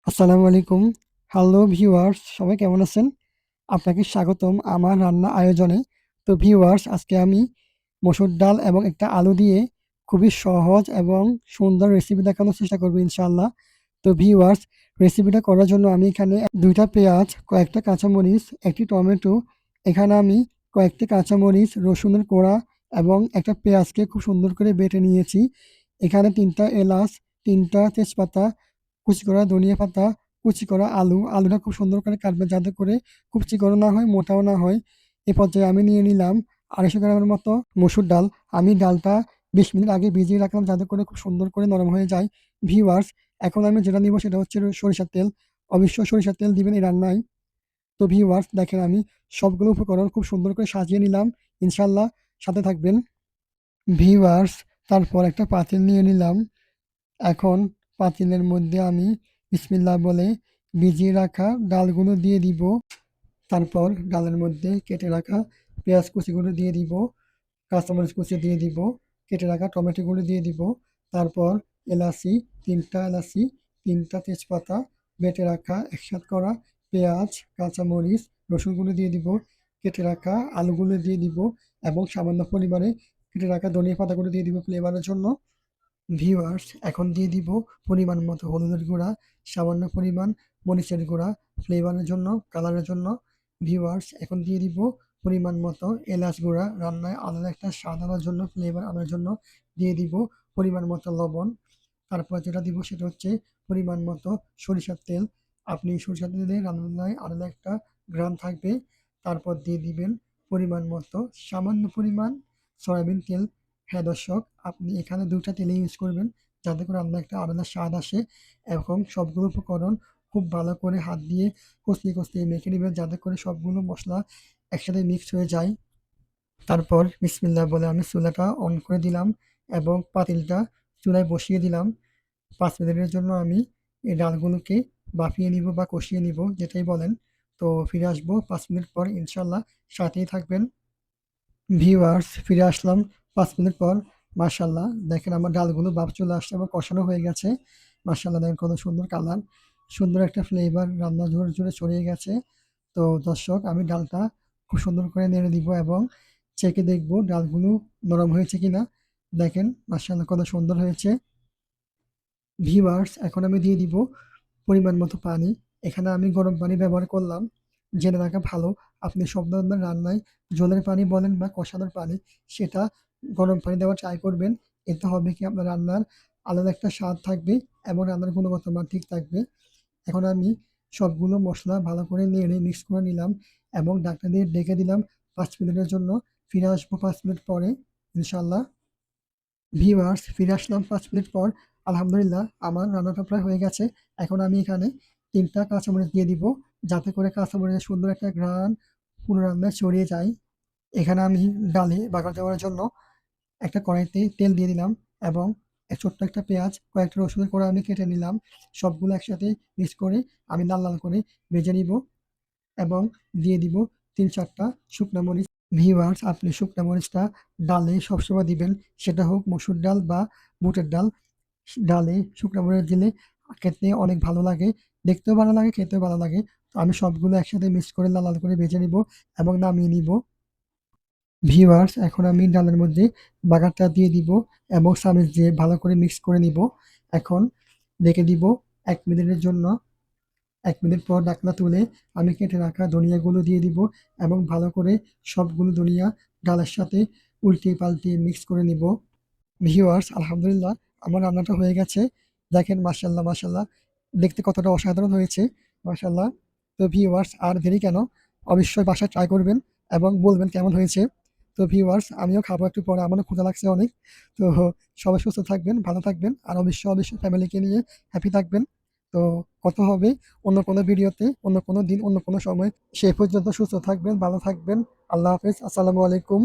আসসালামু আলাইকুম। Hello viewers, সবাই কেমন আছেন? আপনাকে স্বাগতম আমার রান্না আয়োজনে। তো ভিউয়ার্স, আজকে আমি মসুর ডাল এবং একটা আলু দিয়ে খুবই সহজ এবং সুন্দর রেসিপি দেখানোর চেষ্টা করব ইনশাআল্লাহ। তো ভিউয়ার্স, রেসিপিটা করার জন্য আমি এখানে ২ টা পেঁয়াজ, কয়েকটা কাঁচামরিচ, ১ টি টমেটো, এখানে আমি কয়েকটি কাঁচামরিচ, রসুনের কোড়া এবং একটা পেঁয়াজকে খুব সুন্দর করে বেটে নিয়েছি। এখানে ৩ টা এলাচ, ৩ টা তেজপাতা, কুচি করা ধনিয়া পাতা, কুচি করা আলু। আলুটা খুব সুন্দর করে কাটবেন যাতে করে খুব চিকনও না হয়, মোটাও না হয়। এ পর্যায়ে আমি নিয়ে নিলাম ২৫০ গ্রামের মতো মসুর ডাল। আমি ডালটা ২০ মিনিট আগে ভিজিয়ে রাখলাম যাতে করে খুব সুন্দর করে নরম হয়ে যায়। ভিউয়ার্স, এখন আমি যেটা নিব সেটা হচ্ছে সরিষার তেল। অবশ্যই সরিষার তেল দিবেন এই রান্নায়। তো ভিউয়ার্স, দেখেন আমি সবগুলো উপকরণ খুব সুন্দর করে সাজিয়ে নিলাম। ইনশাআল্লাহ সাথে থাকবেন। ভিউয়ার্স, তারপর একটা পাতিল নিয়ে নিলাম। এখন পাতিলের মধ্যে আমি বিসমিল্লাহ বলে ভিজিয়ে রাখা ডালগুলো দিয়ে দিব। তারপর ডালের মধ্যে কেটে রাখা পেঁয়াজ কুচিগুলো দিয়ে দিব, কাঁচামরিচ কুচি দিয়ে দিব, কেটে রাখা টমেটোগুলো দিয়ে দিব। তারপর এলাচি, ৩ টা এলাচি, ৩ টা তেজপাতা, বেটে রাখা একসাথে করা পেঁয়াজ, কাঁচামরিচ, রসুনগুলো দিয়ে দিব, কেটে রাখা আলুগুলো দিয়ে দিব এবং সামান্য পরিমাণে কেটে রাখা ধনিয়া পাতাগুলো দিয়ে দিব ফ্লেভারের জন্য। ভিউয়ার্স, এখন দিয়ে দিব পরিমাণ মতো হলুদের গুঁড়া, সামান্য পরিমাণ মরিচের গুঁড়া ফ্লেভারের জন্য, কালারের জন্য। ভিউয়ার্স, এখন দিয়ে দিব পরিমাণ মতো এলাচ গুঁড়া, রান্নায় আলাদা একটা স্বাদ আনার জন্য, ফ্লেভার আনার জন্য। দিয়ে দিব পরিমাণ মতো লবণ। তারপর যেটা দিব সেটা হচ্ছে পরিমাণ মতো সরিষার তেল। আপনি সরিষার তেল দিয়ে রান্নায় আলাদা একটা ঘ্রাণ থাকবে। তারপর দিয়ে দিবেন পরিমাণ মতো সামান্য পরিমাণ সয়াবিন তেল। হ্যাঁ দর্শক, আপনি এখানে ২ টা তেলই ইউজ করবেন যাতে করে রান্নায় একটা আলাদা স্বাদ আসে এবং সবগুলো উপকরণ খুব ভালো করে হাত দিয়ে কষলিয়ে, কষলিয়ে মেখে নিবেন যাতে করে সবগুলো মসলা একসাথে মিক্স হয়ে যায়। তারপর বিসমিল্লাহ বলে আমি চুলাটা অন করে দিলাম এবং পাতিলটা চুলায় বসিয়ে দিলাম। ৫ মিনিটের জন্য আমি এই ডালগুলোকে বাফিয়ে নিব বা কষিয়ে নিব, যেটাই বলেন। তো ফিরে আসবো ৫ মিনিট পর ইনশাআল্লাহ, সাথেই থাকবেন। ভিউয়ার্স, ফিরে আসলাম ৫ মিনিট পর। মাশাআল্লাহ, দেখেন আমার ডালগুলো বাফ চলে আসছে এবং কষানো হয়ে গেছে। মাশাআল্লাহ, দেখেন কত সুন্দর কালার, সুন্দর একটা ফ্লেভার রান্না জুড়ে, জুড়ে ছড়িয়ে গেছে। তো দর্শক, আমি ডালটা খুব সুন্দর করে নেড়ে দিব এবং চেখে দেখব ডালগুলো নরম হয়েছে কিনা। দেখেন মাশাআল্লাহ কত সুন্দর হয়েছে। ভিউয়ার্স, এখন আমি দিয়ে দিব পরিমাণ মতো পানি। এখানে আমি গরম পানি ব্যবহার করলাম। জেনে রাখা ভালো, আপনি সব ধরনের রান্নায় ঝোলের পানি বলেন বা কষানোর পানি, সেটা গরম পানি দেওয়ার ট্রাই করবেন। এতে হবে কি আপনার রান্নার আলাদা একটা স্বাদ থাকবে এবং রান্নার গুণগত মান ঠিক থাকবে। এখন আমি সবগুলো মসলা ভালো করে নেড়ে মিক্স করে নিলাম এবং ঢাকনা দিয়ে ঢেকে দিলাম ৫ মিনিটের জন্য। ফিরে আসবো ৫ মিনিট পরে ইনশাআল্লাহ। ভিউয়ার্স, ফিরে আসলাম ৫ মিনিট পর। আলহামদুলিল্লাহ, আমার রান্নাটা প্রায় হয়ে গেছে। এখন আমি এখানে ৩ টা কাঁচামরিচ দিয়ে দিব যাতে করে কাঁচামরিচের সুন্দর একটা ঘ্রাণ পুরো রান্নায় ছড়িয়ে যায়। এখানে আমি ডালে বাগার দেওয়ার জন্য একটা কড়াইতে তেল দিয়ে দিলাম এবং ছোট্ট একটা পেঁয়াজ, কয়েকটা রসুনের কোড়া আমি কেটে নিলাম। সবগুলো একসাথে মিক্স করে আমি লাল, লাল করে ভেজে নিব এবং দিয়ে দিব ৩-৪ টা শুকনা মরিচ। ভিউয়ার্স, আপনি শুকনা মরিচটা ডালে সবসময় দিবেন। সেটা হোক মসুর ডাল বা বুটের ডাল। ডালে শুকনা মরিচ দিলে খেতে অনেক ভালো লাগে। দেখতেও ভালো লাগে, খেতেও ভালো লাগে। তো আমি সবগুলো একসাথে মিক্স করে লাল, লাল করে ভেজে নিব এবং নামিয়ে নিব। ভিউয়ার্স, এখন আমি ডালের মধ্যে বাগারটা দিয়ে দিব এবং চামচ দিয়ে ভালো করে মিক্স করে নিব। এখন ঢেকে দিব ১ মিনিটের জন্য। ১ মিনিট পর ঢাকনা তুলে আমি কেটে রাখা ধনিয়াগুলো দিয়ে দিব এবং ভালো করে সবগুলো ধনিয়া ডালের সাথে উল্টিয়ে পাল্টিয়ে মিক্স করে নিব। ভিউয়ার্স, আলহামদুলিল্লাহ, আমার রান্নাটা হয়ে গেছে। দেখেন মাশাআল্লাহ, মাশাআল্লাহ, দেখতে কতটা অসাধারণ হয়েছে। মাশাআল্লাহ। তো ভিউয়ার্স, আর দেরি কেন? অবশ্যই বাসায় ট্রাই করবেন এবং বলবেন কেমন হয়েছে। তো ভিউয়ার্স, আমিও খাবো একটু পরে, আমারও ক্ষুধা লাগছে অনেক। তো সবাই সুস্থ থাকবেন, ভালো থাকবেন আর অবশ্যই, অবশ্যই ফ্যামিলিকে নিয়ে হ্যাপি থাকবেন। তো কথা হবে অন্য কোনো ভিডিওতে, অন্য কোনো দিন, অন্য কোনো সময়। সে পর্যন্ত সুস্থ থাকবেন, ভালো থাকবেন। আল্লাহ হাফেজ। আসসালামু আলাইকুম।